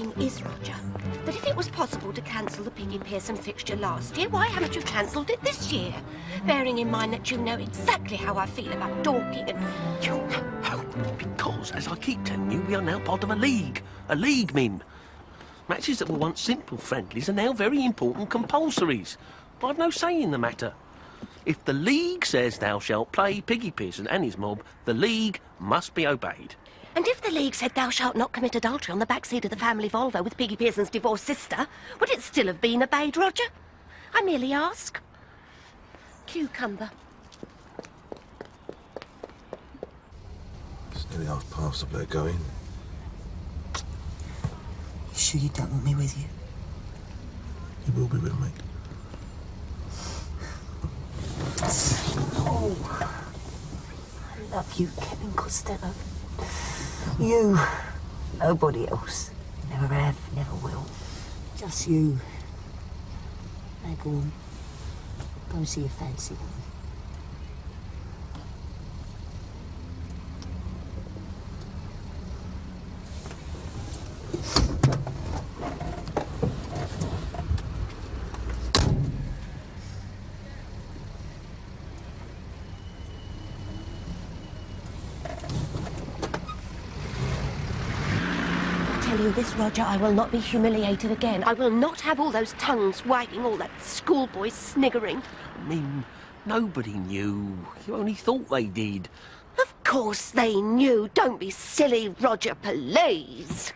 thing is, Roger, that if it was possible to cancel the Piggy Pearson fixture last year, why haven't you cancelled it this year? Bearing in mind that you know exactly how I feel about Dorking and... Because, as I keep telling you, we are now part of a league. A league, Mim. Matches that were once simple friendlies are now very important compulsories. I've no say in the matter. If the league says thou shalt play Piggy Pearson and his mob, the league must be obeyed. And if the league said thou shalt not commit adultery on the backseat of the family Volvo with Piggy Pearson's divorced sister, would it still have been obeyed, Roger? I merely ask. Cucumber. It's nearly past. I better go in. You sure you don't want me with you? You will be with me. Oh, I love you, Kevin Costello. You, nobody else. Never have, never will. Just you. Now go on. Go and see your fancy woman. This, Roger, I will not be humiliated again. I will not have all those tongues wagging, all that schoolboy sniggering. I mean, nobody knew. You only thought they did. Of course they knew. Don't be silly, Roger, please.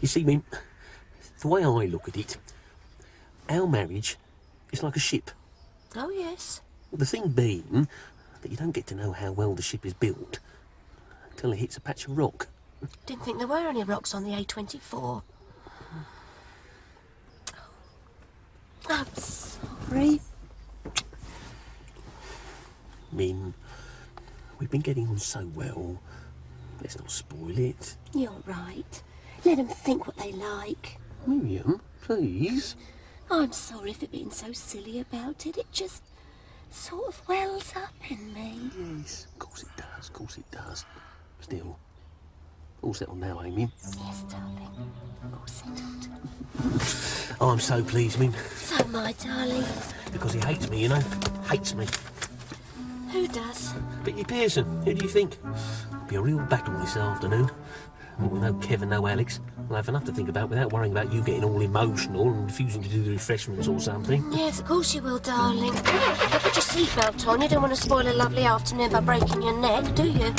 You see, Mim, the way I look at it, our marriage is like a ship. Oh, yes. Well, the thing being that you don't get to know how well the ship is built until it hits a patch of rock. Didn't think there were any rocks on the A24. I'm sorry. Mim, we've been getting on so well. Let's not spoil it. You're right. Let them think what they like. Miriam, please. I'm sorry for being so silly about it. It just sort of wells up in me. Yes, of course it does, of course it does. Still, all settled now, eh, Mim? Yes, darling. All settled. Oh, I'm so pleased, Mim. So, my darling. Because he hates me, you know. Hates me. Who does? Piggy Pearson. Who do you think? It'll be a real battle this afternoon. Well, with no Kevin, no Alex, we'll have enough to think about without worrying about you getting all emotional and refusing to do the refreshments or something. Yes, of course you will, darling. But put your seatbelt on. You don't want to spoil a lovely afternoon by breaking your neck, do you?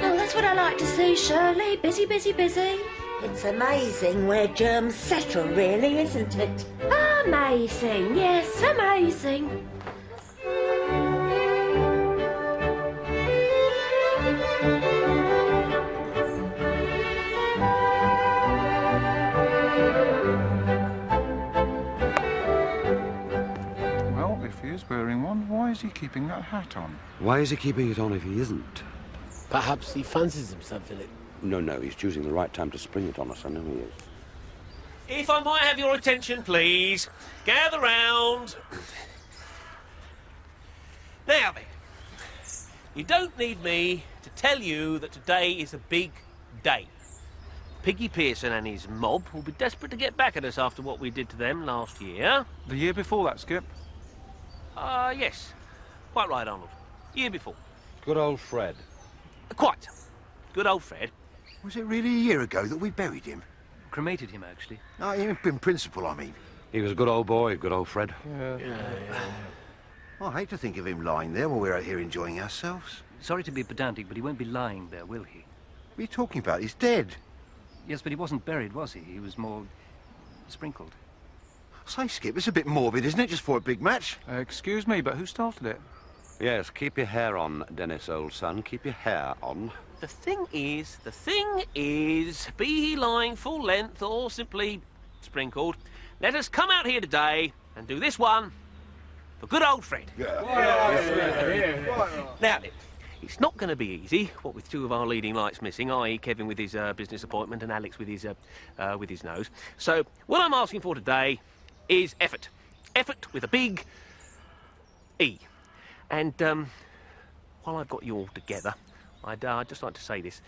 Oh, that's what I like to see, Shirley. Busy, busy, busy. It's amazing where germs settle, really, isn't it? Amazing, yes, amazing. Well, if he is wearing one, why is he keeping that hat on? Why is he keeping it on if he isn't? Perhaps he fancies himself in it. No, he's choosing the right time to spring it on us. I know he is. If I might have your attention, please. Gather round. Now then, you don't need me to tell you that today is a big day. Piggy Pearson and his mob will be desperate to get back at us after what we did to them last year. The year before that, Skip? Yes. Quite right, Arnold. Year before. Good old Fred. Quite. Good old Fred. Was it really a year ago that we buried him? Cremated him, actually. No, in principle, I mean. He was a good old boy, good old Fred. I hate to think of him lying there while we're out here enjoying ourselves. Sorry to be pedantic, but he won't be lying there, will he? What are you talking about? He's dead. Yes, but he wasn't buried, was he? He was more sprinkled. Say, Skip, it's a bit morbid, isn't it, just for a big match? Excuse me, but who started it? Yes, keep your hair on, Dennis, old son. Keep your hair on. The thing is, be he lying full length or simply sprinkled, let us come out here today and do this one for good old Fred. Now then, it's not going to be easy, what with two of our leading lights missing, i.e. Kevin with his business appointment and Alex with his nose. So, what I'm asking for today is effort. Effort with a big E. And while I've got you all together, I'd just like to say this.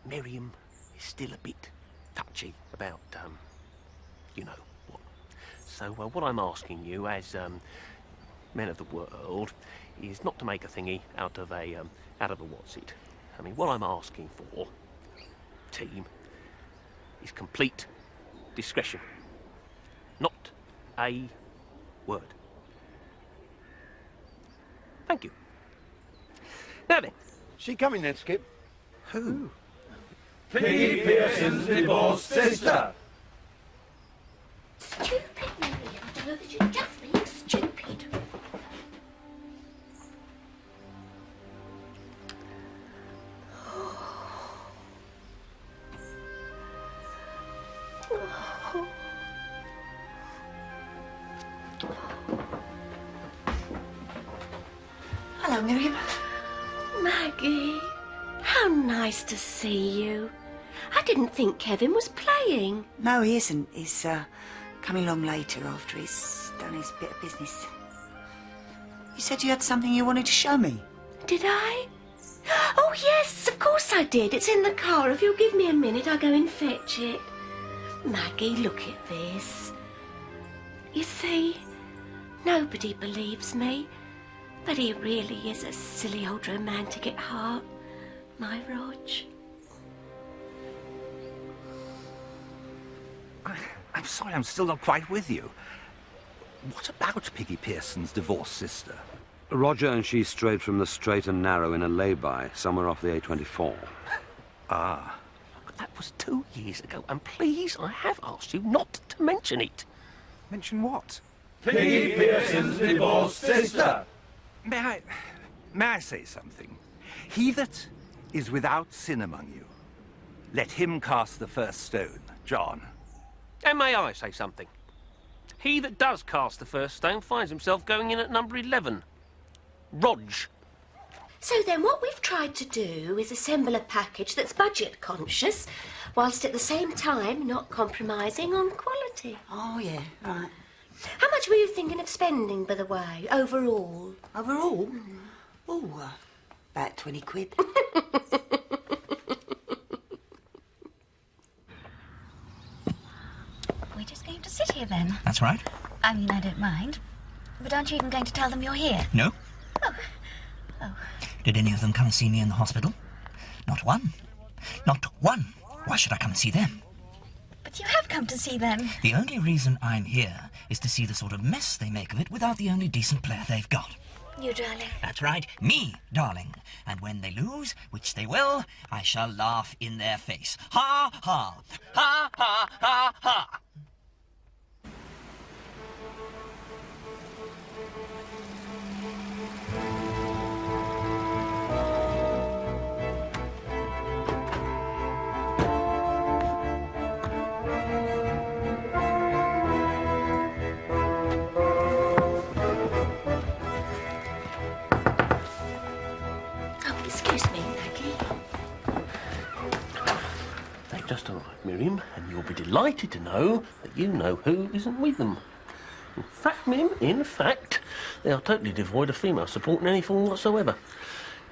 Miriam is still a bit touchy about, you know what. So what I'm asking you as men of the world is not to make a thingy out of a what's it. I mean, what I'm asking for, team, is complete discretion. Not a word. Thank you. Now then. She coming then, Skip? Who? Piggy Pearson's divorced sister. Stupid, Mary. I know that you're just being stupid. Hello, Miriam. Maggie, how nice to see you. I didn't think Kevin was playing. No, he isn't. He's coming along later after he's done his bit of business. You said you had something you wanted to show me. Did I? Oh, yes, of course I did. It's in the car. If you'll give me a minute, I'll go and fetch it. Maggie, look at this. You see, nobody believes me, but he really is a silly old romantic at heart, my Rog. I'm sorry, I'm still not quite with you. What about Piggy Pearson's divorced sister? Roger and she strayed from the straight and narrow in a lay-by somewhere off the A24. Ah. But that was 2 years ago, and please, I have asked you not to mention it. Mention what? Piggy Pearson's divorced sister. May I say something? He that is without sin among you, let him cast the first stone. John. And may I say something? He that does cast the first stone finds himself going in at number 11. Rog. So then what we've tried to do is assemble a package that's budget conscious, whilst at the same time not compromising on quality. Oh, yeah, right. How much were you thinking of spending, by the way, overall? Overall? Oh, about 20 quid. We're just going to sit here then. That's right. I mean, I don't mind. But aren't you even going to tell them you're here? No. Oh. Oh. Did any of them come and see me in the hospital? Not one. Not one. Why should I come and see them? But you have come to see them. The only reason I'm here is to see the sort of mess they make of it without the only decent player they've got. You, darling. That's right, me, darling. And when they lose, which they will, I shall laugh in their face. Ha, ha, ha, ha, ha, ha. Excuse me, Maggie. They've just arrived, Miriam, and you'll be delighted to know that you know who isn't with them. In fact, Miriam, in fact, they are totally devoid of female support in any form whatsoever.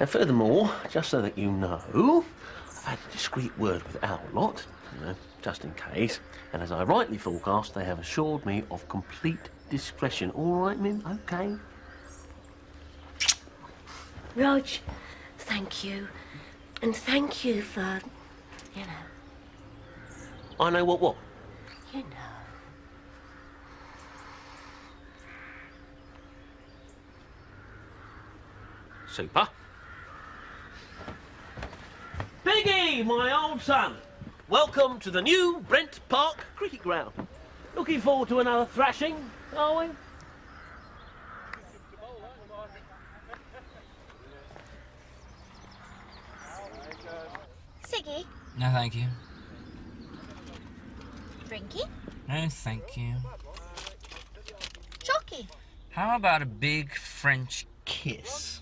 And furthermore, just so that you know, I've had a discreet word with our lot, you know, just in case, and as I rightly forecast, they have assured me of complete discretion. All right, Mim? Okay? Rog, thank you. And thank you for, you know. I know what? You know. Super. Piggy, my old son. Welcome to the new Brent Park cricket ground. Looking forward to another thrashing, are we? Siggy? No, thank you. Drinky? No, thank you. Jockey? How about a big French kiss?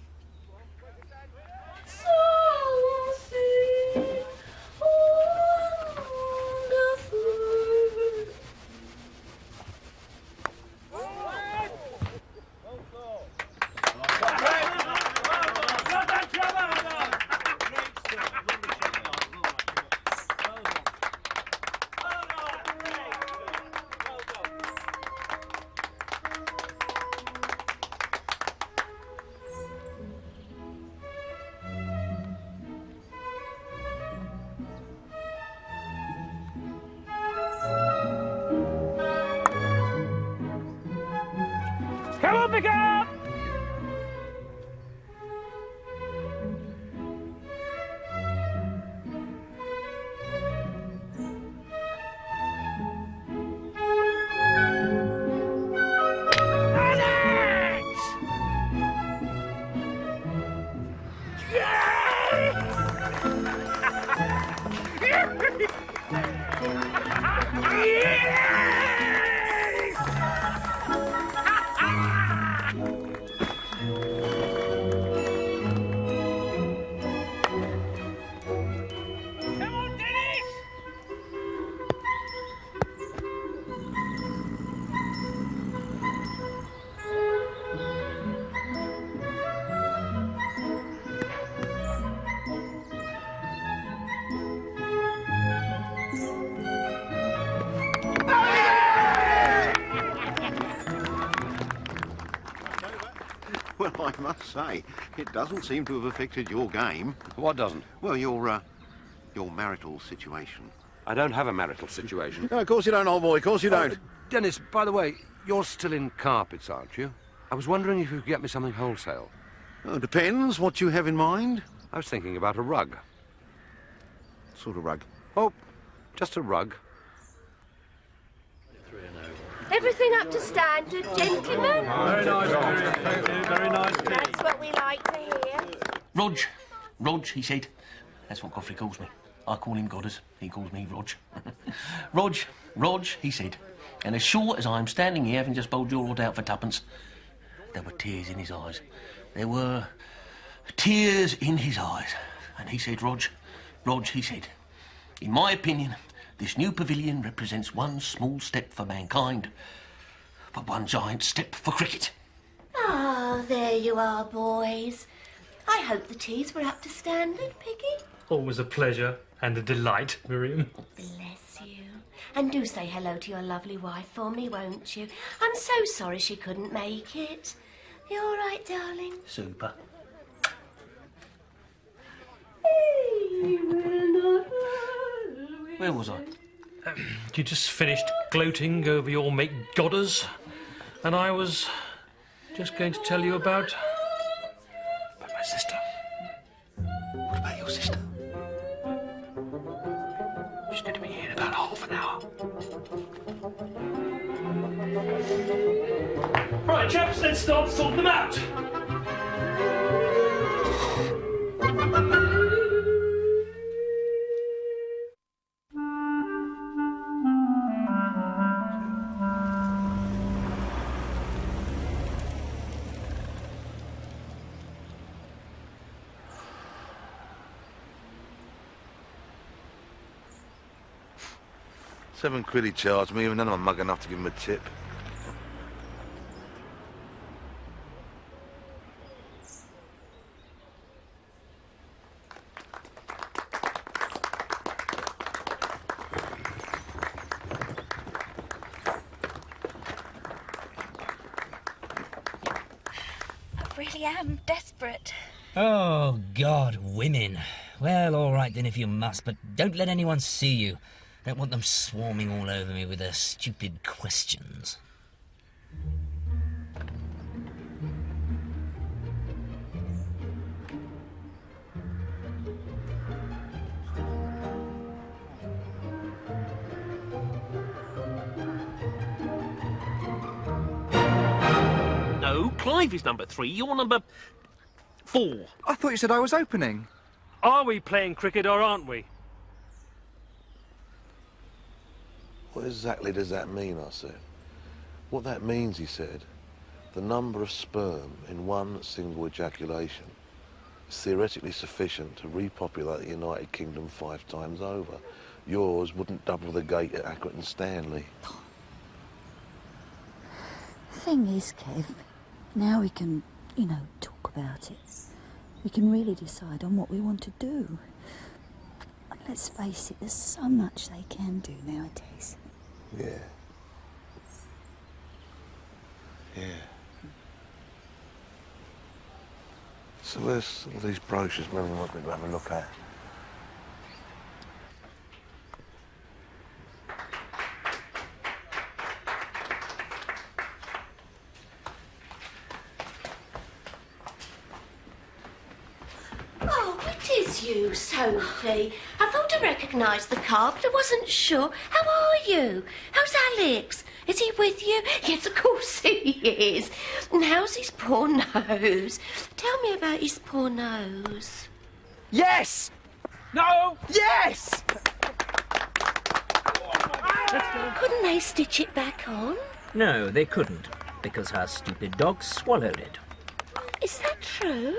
pick up! Well, I must say, it doesn't seem to have affected your game. What doesn't? Well, your marital situation. I don't have a marital situation. No, of course you don't, old boy, of course you don't. Dennis, by the way, you're still in carpets, aren't you? I was wondering if you could get me something wholesale. Oh, depends what you have in mind. I was thinking about a rug. Sort of rug? Oh, just a rug. Everything up to standard, gentlemen? Very nice, Miriam. Thank you. Very nice. That's what we like to hear. Rog, he said. That's what Godfrey calls me. I call him Godders. He calls me Rog. Rog, he said. And as sure as I'm standing here having just bowled your rod out for twopence, there were tears in his eyes. There were tears in his eyes. And he said, Rog, he said, in my opinion, this new pavilion represents one small step for mankind, but one giant step for cricket. Ah, there you are, boys. I hope the teas were up to standard, Piggy. Always a pleasure and a delight, Miriam. Bless you. And do say hello to your lovely wife for me, won't you? I'm so sorry she couldn't make it. You all right, darling? Super. Where was I? You just finished gloating over your mate Godders, and I was just going to tell you about my sister. What about your sister? She's going to be here in about half an hour. Right, chaps, let's start to sort them out. £7 he charged me, even then I'm mug enough to give him a tip. I really am desperate. Oh, God, women. Well, all right then if you must, but don't let anyone see you. Don't want them swarming all over me with their stupid questions. No, Clive is number 3. You're number 4. I thought you said I was opening. Are we playing cricket or aren't we? What exactly does that mean, I said. What that means, he said, the number of sperm in one single ejaculation is theoretically sufficient to repopulate the United Kingdom 5 times over. Yours wouldn't double the gate at Accrington Stanley. The thing is, Kev, now we can, talk about it. We can really decide on what we want to do. And let's face it, there's so much they can do nowadays. Yeah. Yeah. So there's all these brochures Mary wants me to have a look at. it's you, Sophie. I thought I recognised the car, but I wasn't sure. How are you? How's Alex? Is he with you? Yes, of course he is. And how's his poor nose? Tell me about his poor nose. Yes! No! Yes! Couldn't they stitch it back on? No, they couldn't, because her stupid dog swallowed it. Is that true?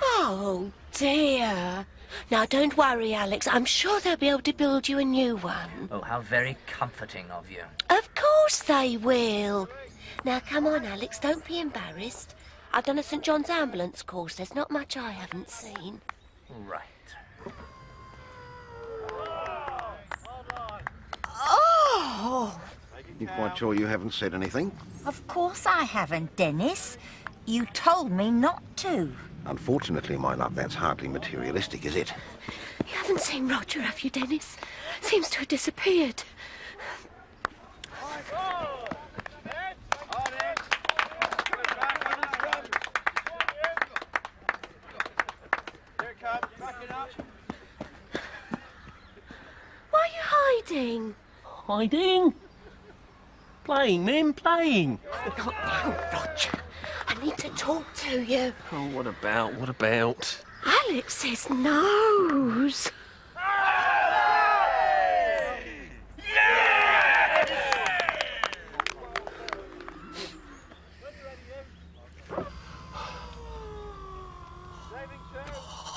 Oh, dear. Now, don't worry, Alex. I'm sure they'll be able to build you a new one. Oh, how very comforting of you. Of course they will. Now, come on, Alex. Don't be embarrassed. I've done a St. John's ambulance course. There's not much I haven't seen. Right. Oh! You quite sure you haven't said anything? Of course I haven't, Dennis. You told me not to. Unfortunately, my love, that's hardly materialistic, is it? You haven't seen Roger, have you, Dennis? Seems to have disappeared. Why are you hiding? Hiding? Playing, Mim, playing. Not now, Roger. I need to talk to you. Oh, what about, what about? Alex's nose.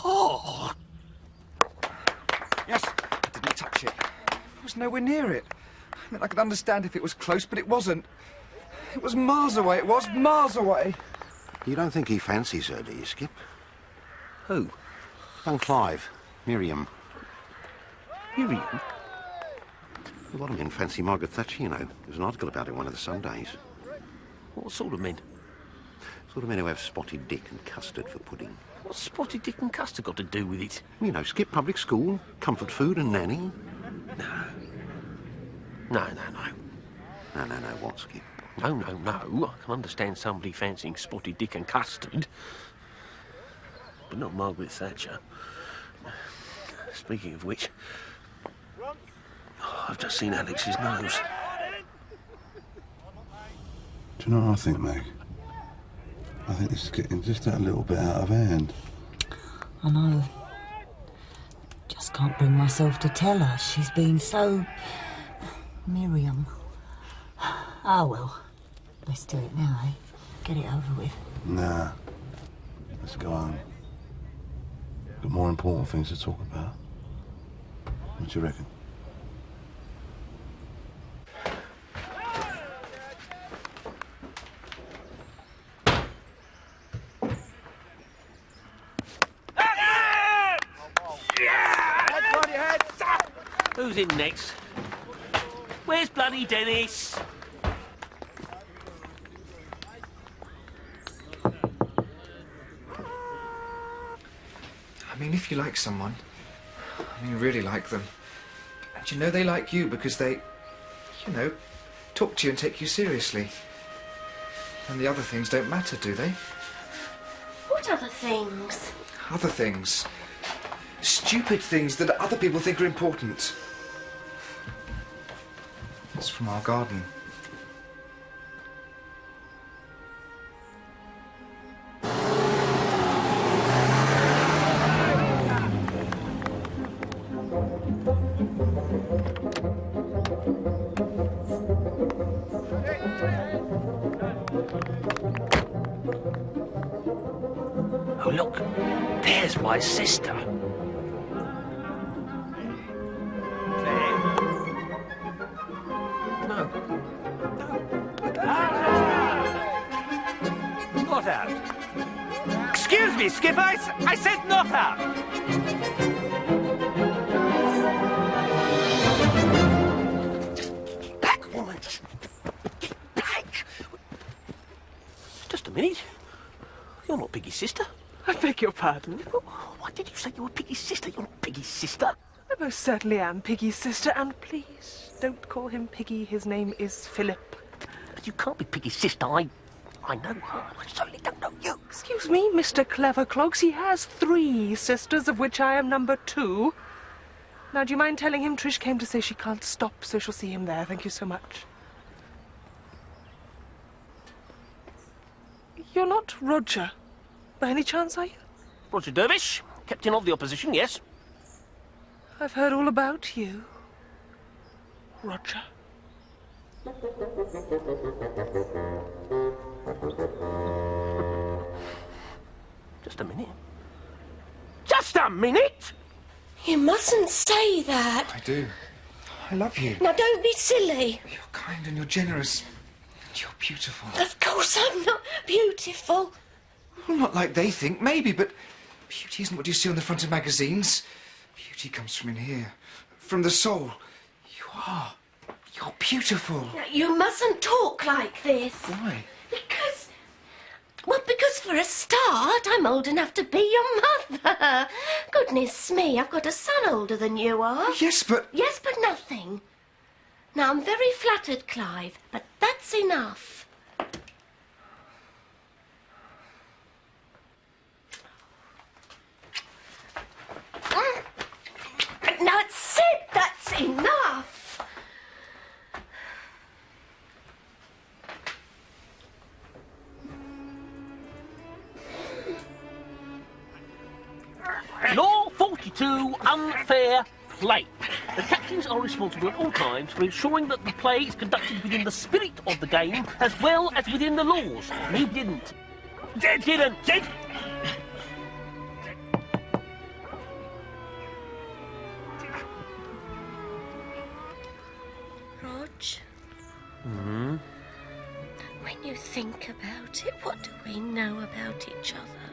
Oh! Yes, I didn't touch it. I was nowhere near it. I mean, I could understand if it was close, but it wasn't. It was miles away, it was miles away. You don't think he fancies her, do you, Skip? Who? Young Clive. Miriam. Miriam? A lot of men fancy Margaret Thatcher, you know. There's an article about it in one of the Sundays. What sort of men? Sort of men who have spotted dick and custard for pudding. What's spotted dick and custard got to do with it? You know, Skip, public school, comfort food and nanny. No, No, what, Skip? No. I can understand somebody fancying spotted dick and custard. But not Margaret Thatcher. Speaking of which, I've just seen Alex's nose. Do you know what I think, Meg? I think this is getting just that little bit out of hand. I know. Just can't bring myself to tell her. She's been so... Miriam. Oh, well. Let's do it now, eh? Get it over with. Nah. Let's go home. Got more important things to talk about. What do you reckon? Who's in next? Where's bloody Dennis? I mean, if you like someone, really like them, and you know they like you because they, talk to you and take you seriously, then the other things don't matter, do they? What other things? Other things. Stupid things that other people think are important. It's from our garden. Oh, look. There's my sister. Not out. Excuse me, Skipper. I said not out. Back, woman. Get back. Just a minute. You're not Piggy's sister. I beg your pardon? Why did you say you were Piggy's sister? You're not Piggy's sister. I most certainly am Piggy's sister, and please don't call him Piggy. His name is Philip. You can't be Piggy's sister. I I know her. I certainly don't know you. Excuse me, Mr. Clever Clogs. He has 3 sisters, of which I am number 2. Now, do you mind telling him Trish came to say she can't stop, so she'll see him there. Thank you so much. You're not Roger, by any chance, are you? Roger Dervish, captain of the opposition, yes. I've heard all about you, Roger. Just a minute. Just a minute! You mustn't say that. I do. I love you. Now, don't be silly. You're kind and you're generous. You're beautiful. Of course I'm not beautiful. Well, not like they think, maybe, but beauty isn't what you see on the front of magazines. Beauty comes from in here, from the soul. You are. You're beautiful. You mustn't talk like this. Why? Because for a start, I'm old enough to be your mother. Goodness me, I've got a son older than you are. Yes, but... Yes, but nothing. Now, I'm very flattered, Clive, but that's enough. Now, it's it. That's enough. Law 42, unfair play. The captains are responsible at all times for ensuring that the play is conducted within the spirit of the game as well as within the laws. You didn't. Did. Rog, Hmm? when you think about it, what do we know about each other?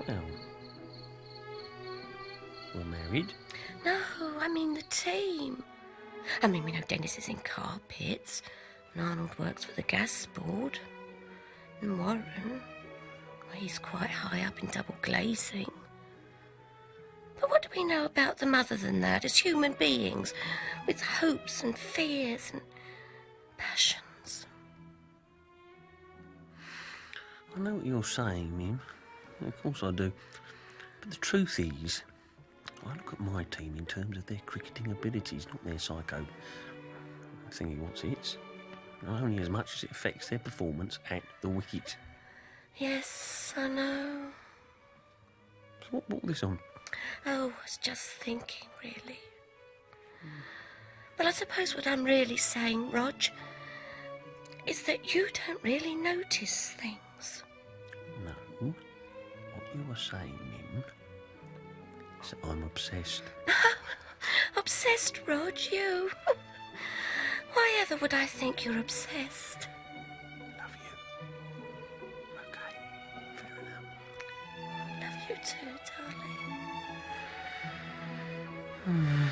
Well, we're married. No, I mean the team. I mean, we know Dennis is in carpets, and Arnold works for the gas board, and Warren, well, he's quite high up in double glazing. But what do we know about them other than that, as human beings, with hopes and fears and passions? I know what you're saying, Mim. Of course I do. But the truth is, I look at my team in terms of their cricketing abilities, not their psycho thingy what's its. Only as much as it affects their performance at the wicket. Yes, I know. So what brought this on? Oh, I was just thinking, really. But I suppose what I'm really saying, Rog, is that you don't really notice things. No. What you were saying, Mim, is that I'm obsessed. Obsessed, Rog, you? Why ever would I think you're obsessed? Love you. Okay, fair enough. Love you too, darling.